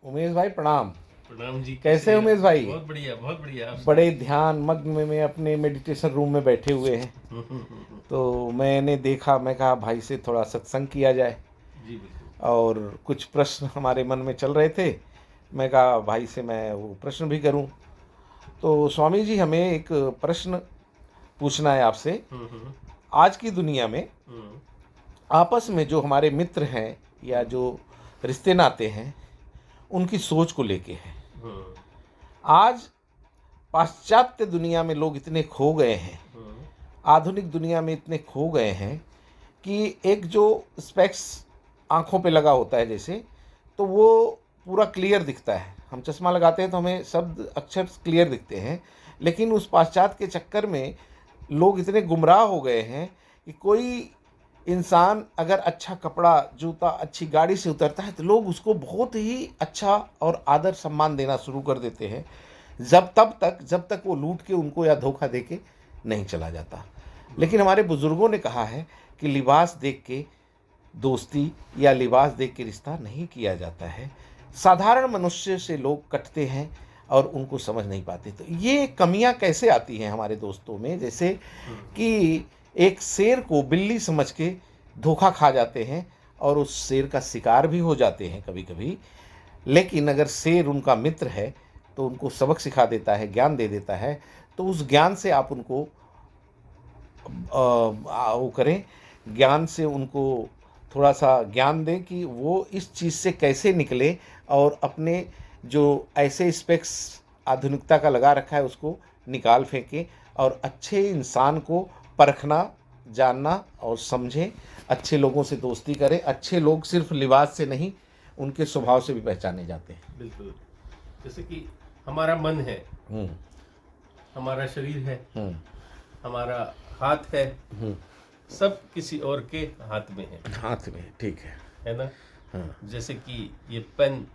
उमेश भाई प्रणाम। प्रणाम जी। कैसे हैं उमेश भाई? बहुत बढ़िया, बहुत बढ़िया। आप बड़े ध्यान मग्न में अपने मेडिटेशन रूम में बैठे हुए हैं। तो मैंने देखा, मैं कहा भाई से थोड़ा सत्संग किया जाए। जी बिल्कुल। और कुछ प्रश्न हमारे मन में चल रहे थे, मैं कहा भाई से मैं वो प्रश्न भी करूं। तो स्वामी जी, हमें एक प्रश्न पूछना है आपसे। आज की दुनिया में आपस में जो हमारे मित्र हैं या जो रिश्ते नाते हैं, उनकी सोच को लेके है। आज पाश्चात्य दुनिया में लोग इतने खो गए हैं, आधुनिक दुनिया में इतने खो गए हैं कि एक जो स्पेक्स आँखों पे लगा होता है जैसे, तो वो पूरा क्लियर दिखता है। हम चश्मा लगाते हैं तो हमें शब्द अक्षर क्लियर दिखते हैं, लेकिन उस पाश्चात्य के चक्कर में लोग इतने गुमराह हो गए हैं कि कोई इंसान अगर अच्छा कपड़ा, जूता, अच्छी गाड़ी से उतरता है तो लोग उसको बहुत ही अच्छा और आदर सम्मान देना शुरू कर देते हैं, जब तक वो लूट के उनको या धोखा दे के नहीं चला जाता। लेकिन हमारे बुजुर्गों ने कहा है कि लिबास देख के दोस्ती या लिबास देख के रिश्ता नहीं किया जाता है। साधारण मनुष्य से लोग कटते हैं और उनको समझ नहीं पाते। तो ये कमियां कैसे आती हैं हमारे दोस्तों में? जैसे कि एक शेर को बिल्ली समझ के धोखा खा जाते हैं और उस शेर का शिकार भी हो जाते हैं कभी कभी। लेकिन अगर शेर उनका मित्र है तो उनको सबक सिखा देता है, ज्ञान दे देता है। तो उस ज्ञान से आप उनको वो करें, ज्ञान से उनको थोड़ा सा ज्ञान दें कि वो इस चीज़ से कैसे निकले और अपने जो ऐसे स्पेक्स आधुनिकता का लगा रखा है उसको निकाल फेंकें और अच्छे इंसान को परखना, जानना और समझें। अच्छे लोगों से दोस्ती करें। अच्छे लोग सिर्फ लिबास से नहीं, उनके स्वभाव से भी पहचाने जाते हैं। बिल्कुल। जैसे कि हमारा मन है, हमारा शरीर है, हमारा हाथ है, सब किसी और के हाथ में है। हाथ में, ठीक है ना? हाँ। जैसे कि ये पेन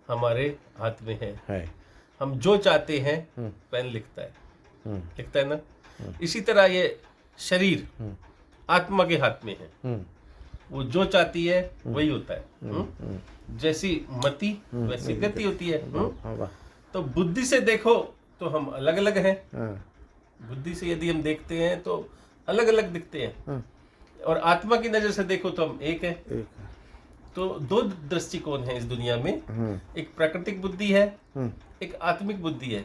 हमारे हाथ में है। हम जो चाहते हैं पेन लिखता है ना? इसी तरह ये शरीर आत्मा के हाथ में है। वो जो चाहती है वही होता है। जैसी मति वैसी गति होती है। तो बुद्धि से देखो तो हम अलग अलग हैं। बुद्धि से यदि हम देखते हैं तो अलग अलग दिखते हैं, और आत्मा की नजर से देखो तो हम एक हैं। तो दो दृष्टिकोण हैं इस दुनिया में। एक प्राकृतिक बुद्धि है, एक आत्मिक बुद्धि है।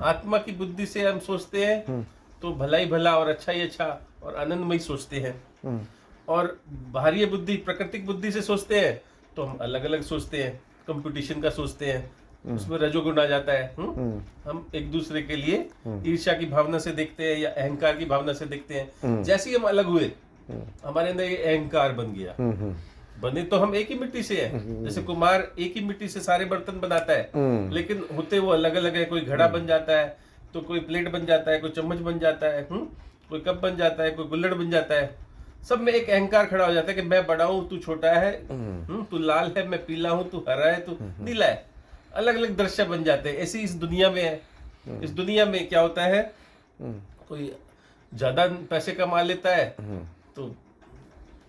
आत्मा की बुद्धि से हम सोचते हैं तो भला ही भला और अच्छा ही अच्छा और आनंदमय सोचते हैं। और बाहरी बुद्धि, प्राकृतिक बुद्धि से सोचते हैं तो हम अलग अलग सोचते हैं, कंपटीशन का सोचते हैं, उसमें रजोगुण आ जाता है। हम एक दूसरे के लिए ईर्ष्या की भावना से देखते हैं या अहंकार की भावना से देखते हैं। जैसे ही हम अलग हुए, हमारे अंदर ये अहंकार बन गया। बने तो हम एक ही मिट्टी से हैं। जैसे कुम्हार एक ही मिट्टी से सारे बर्तन बनाता है, लेकिन होते वो अलग अलग है। कोई घड़ा बन जाता है, तो कोई प्लेट बन जाता है, कोई चम्मच बन जाता है, कोई कप बन जाता है, कोई गुल्लड़ बन जाता है। सब में एक अहंकार खड़ा हो जाता है कि मैं बड़ा हूं, तू छोटा है, तू लाल है, मैं पीला हूं, तू हरा है, तू नीला है। अलग अलग दृश्य बन जाते हैं। ऐसी इस दुनिया में है। इस दुनिया में क्या होता है, कोई ज्यादा पैसे कमा लेता है तो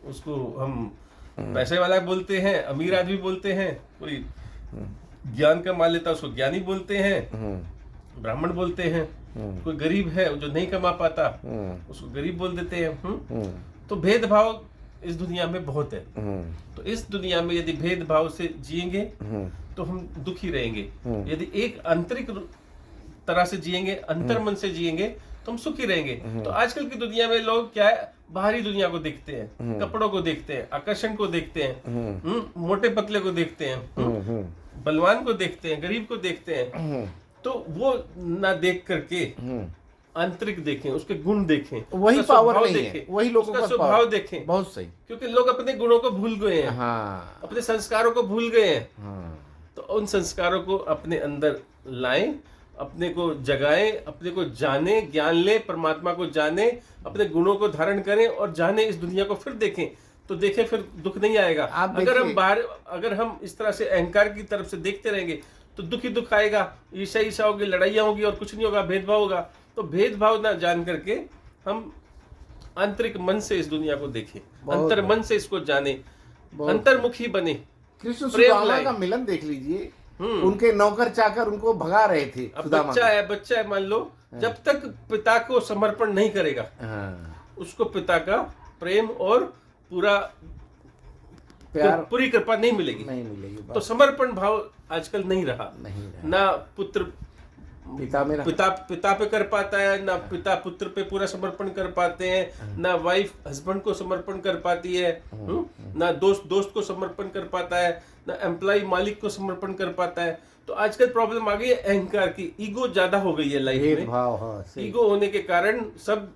उसको हम पैसे वाला बोलते हैं, अमीर आदमी बोलते हैं। कोई ज्ञान कमा लेता है उसको ज्ञानी बोलते हैं, ब्राह्मण बोलते हैं। कोई गरीब है जो नहीं कमा पाता उसको गरीब बोल देते हैं। तो भेदभाव इस दुनिया में बहुत है। तो इस दुनिया में यदि भेदभाव से जिएंगे तो हम दुखी रहेंगे। यदि एक आंतरिक तरह से जिएंगे, अंतर मन से जिएंगे, तो हम सुखी रहेंगे। तो आजकल की दुनिया में लोग क्या है, बाहरी दुनिया को देखते हैं, कपड़ों को देखते हैं, आकर्षण को देखते हैं, मोटे पतले को देखते हैं, बलवान को देखते हैं, गरीब को देखते हैं। तो वो ना देख करके आंतरिक देखें, उसके गुण देखें, वही पावर नहीं है, वही लोगों का स्वभाव देखें। बहुत सही। क्योंकि लोग अपने गुणों को भूल गए हैं। हाँ। अपने संस्कारों को भूल गए हैं। तो उन संस्कारों को अपने अंदर लाएं, अपने को जगाएं, अपने को जाने, ज्ञान ले, परमात्मा को जाने, अपने गुणों को धारण करें और जाने इस दुनिया को। फिर देखें तो देखें, फिर दुख नहीं आएगा। अगर हम इस तरह से अहंकार की तरफ से देखते रहेंगे तो दुख ही दुख आएगा। ईर्ष्या होगी, लड़ाइयाँ होगी और कुछ नहीं होगा, भेदभाव होगा। तो भेदभाव ना जान करके हम आंतरिक मन से इस दुनिया को देखें, अंतर मन से इसको जाने, अंतर्मुखी बने। कृष्ण प्रेम सुदामा लाए। का मिलन देख लीजिए, उनके नौकर चाकर उनको भगा रहे थे। अब सुदामा बच्चा है मान लो, जब तक पिता को समर्पण नहीं करेगा, उसको पिता का प्रेम और पूरा प्यार पूरी कृपा नहीं मिलेगी। नहीं मिलेगी। तो समर्पण भाव आजकल नहीं रहा। ना पुत्र पिता पे कर पाता है, ना पिता पुत्र पे पूरा समर्पण कर पाते हैं, ना वाइफ हस्बैंड को समर्पण कर पाती है, ना दोस्त को समर्पण कर पाता है, ना एम्प्लॉय मालिक को समर्पण कर पाता है। तो आजकल प्रॉब्लम आ गई है अहंकार की, ईगो ज्यादा हो गई है लाइफ में। ईगो होने के कारण सब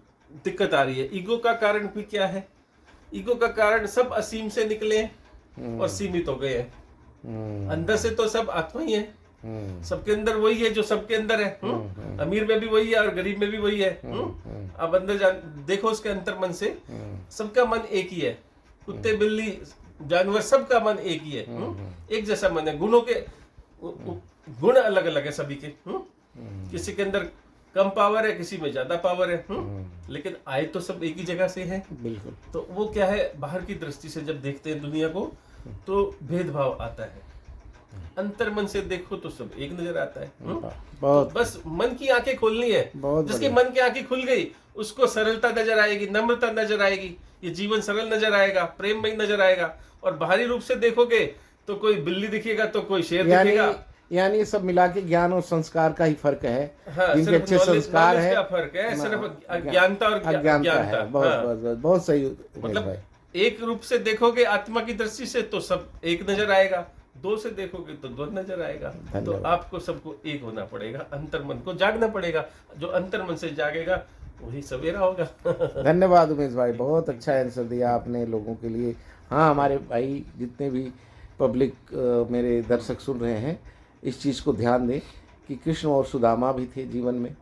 दिक्कत आ रही है। ईगो का कारण भी क्या है? ईगो का कारण सब असीम से निकले और सीमित हो गए हैं। अंदर से तो सब आत्मा ही है, सबके अंदर वही है जो सबके अंदर है। अमीर में भी वही है और गरीब में भी वही है। अब अंदर देखो उसके अंतर मन से, सबका मन एक ही है। कुत्ते बिल्ली जानवर सबका मन एक ही है, एक जैसा मन है। गुणों के गुण अलग अलग है सभी के। किसी के अंदर कम पावर है, किसी में ज्यादा पावर है, लेकिन आए तो सब एक ही जगह से है। बिल्कुल। तो वो क्या है, बाहर की दृष्टि से जब देखते हैं दुनिया को तो भेदभाव आता है। अंतर मन से देखो तो सब एक नजर आता है। तो बस मन की आंखें खोलनी है। जिसके मन की आंखें खुल गई उसको सरलता नजर आएगी, नम्रता नजर आएगी, ये जीवन सरल नजर आएगा, प्रेममय नजर आएगा। और बाहरी रूप से देखोगे तो कोई बिल्ली दिखेगा तो कोई शेर दिखेगा। यानी सब मिला के ज्ञान और संस्कार का ही फर्क है। हाँ, जिनके अच्छे संस्कार है, फर्क है सिर्फ अज्ञानता और अज्ञानता है। बहुत सही। मतलब एक रूप से देखोगे आत्मा की दृष्टि से तो सब एक नजर आएगा, दो से देखोगे तो दो नजर आएगा। तो आपको सबको एक होना पड़ेगा, अंतर मन को जागना पड़ेगा। जो अंतर मन से जागेगा वही सवेरा होगा। धन्यवाद उमेश भाई, बहुत अच्छा आंसर दिया आपने लोगों के लिए। हाँ, हमारे भाई जितने भी पब्लिक मेरे दर्शक सुन रहे हैं, इस चीज़ को ध्यान दें कि कृष्ण और सुदामा भी थे जीवन में,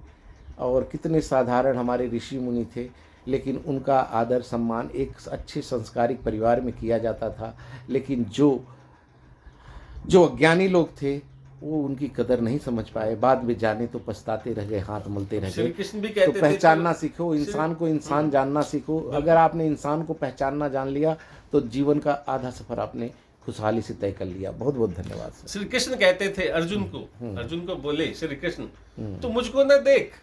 और कितने साधारण हमारे ऋषि मुनि थे, लेकिन उनका आदर सम्मान एक अच्छे संस्कारिक परिवार में किया जाता था। लेकिन जो अज्ञानी लोग थे वो उनकी कदर नहीं समझ पाए, बाद में जाने तो पछताते रह गए, हाथ मलते रह गए। कृष्ण भी कहते तो पहचानना सीखो, इंसान को इंसान जानना सीखो। अगर आपने इंसान को पहचानना जान लिया तो जीवन का आधा सफर आपने खुशहाली से तय कर लिया। बहुत बहुत धन्यवाद। श्री कृष्ण कहते थे अर्जुन को बोले श्री कृष्ण, तू मुझको न देख,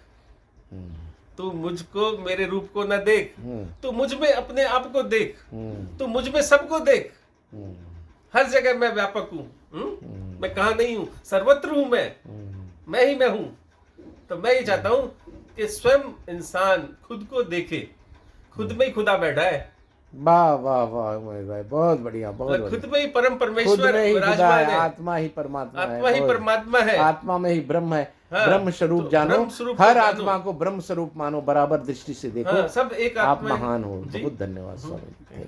तू मुझको मेरे रूप को न देख, तू मुझ में अपने आप को देख, तू मुझ में सबको देख। हर जगह मैं व्यापक हूँ, मैं कहाँ नहीं हूँ, सर्वत्र हूँ मैं ही मैं हूँ। तो मैं ये चाहता हूँ कि स्वयं इंसान खुद को देखे, खुद में ही खुदा बैठा है। वाह वाह वाह भाई, बहुत बढ़िया, बहुत बढ़िया। खुद में ही परम परमेश्वर विराजमान है। आत्मा ही परमात्मा है, आत्मा ही परमात्मा है, आत्मा में ही ब्रह्म है। हाँ, ब्रह्म स्वरूप जानो, हर आत्मा को ब्रह्म स्वरूप मानो, बराबर दृष्टि से देखो। हाँ, सब एक आप महान हो। बहुत धन्यवाद स्वामी।